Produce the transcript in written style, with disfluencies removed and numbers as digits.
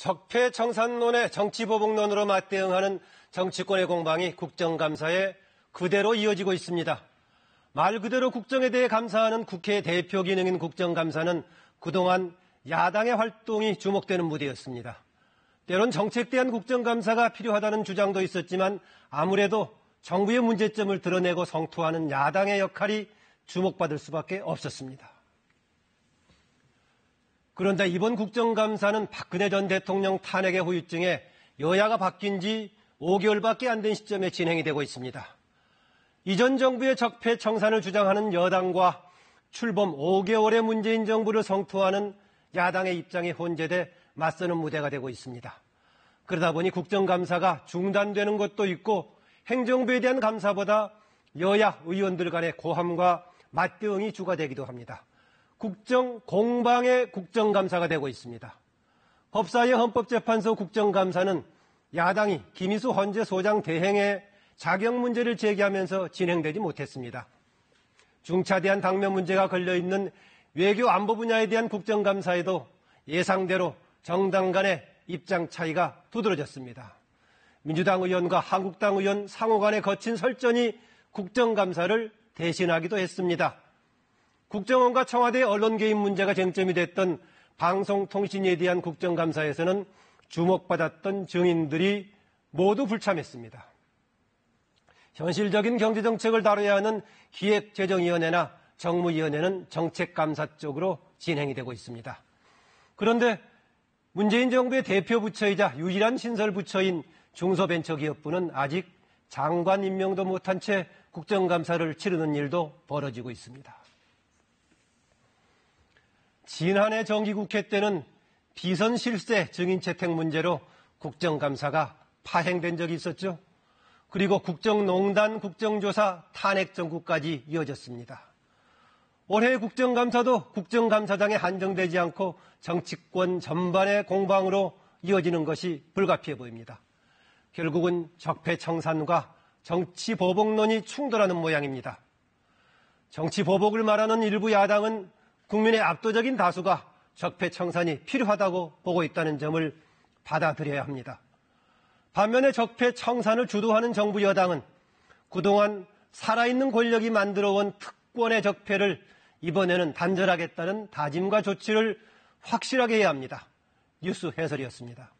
적폐청산론의 정치보복론으로 맞대응하는 정치권의 공방이 국정감사에 그대로 이어지고 있습니다. 말 그대로 국정에 대해 감사하는 국회 대표 기능인 국정감사는 그동안 야당의 활동이 주목되는 무대였습니다. 때론 정책 대한 국정감사가 필요하다는 주장도 있었지만 아무래도 정부의 문제점을 드러내고 성토하는 야당의 역할이 주목받을 수밖에 없었습니다. 그런데 이번 국정감사는 박근혜 전 대통령 탄핵의 후유증에 여야가 바뀐 지 5개월밖에 안 된 시점에 진행이 되고 있습니다. 이전 정부의 적폐청산을 주장하는 여당과 출범 5개월의 문재인 정부를 성토하는 야당의 입장이 혼재돼 맞서는 무대가 되고 있습니다. 그러다 보니 국정감사가 중단되는 것도 있고 행정부에 대한 감사보다 여야 의원들 간의 고함과 맞대응이 주가 되기도 합니다. 국정 공방의 국정감사가 되고 있습니다. 법사위 헌법재판소 국정감사는 야당이 김희수 헌재 소장 대행의 자격 문제를 제기하면서 진행되지 못했습니다. 중차대한 당면 문제가 걸려있는 외교 안보 분야에 대한 국정감사에도 예상대로 정당 간의 입장 차이가 두드러졌습니다. 민주당 의원과 한국당 의원 상호 간의 거친 설전이 국정감사를 대신하기도 했습니다. 국정원과 청와대 언론 개입 문제가 쟁점이 됐던 방송통신에 대한 국정감사에서는 주목받았던 증인들이 모두 불참했습니다. 현실적인 경제정책을 다뤄야 하는 기획재정위원회나 정무위원회는 정책감사 쪽으로 진행이 되고 있습니다. 그런데 문재인 정부의 대표 부처이자 유일한 신설 부처인 중소벤처기업부는 아직 장관 임명도 못한 채 국정감사를 치르는 일도 벌어지고 있습니다. 지난해 정기국회 때는 비선 실세 증인 채택 문제로 국정감사가 파행된 적이 있었죠. 그리고 국정농단 국정조사 탄핵 정국까지 이어졌습니다. 올해 국정감사도 국정감사장에 한정되지 않고 정치권 전반의 공방으로 이어지는 것이 불가피해 보입니다. 결국은 적폐청산과 정치보복론이 충돌하는 모양입니다. 정치보복을 말하는 일부 야당은 국민의 압도적인 다수가 적폐청산이 필요하다고 보고 있다는 점을 받아들여야 합니다. 반면에 적폐청산을 주도하는 정부 여당은 그동안 살아있는 권력이 만들어온 특권의 적폐를 이번에는 단절하겠다는 다짐과 조치를 확실하게 해야 합니다. 뉴스 해설이었습니다.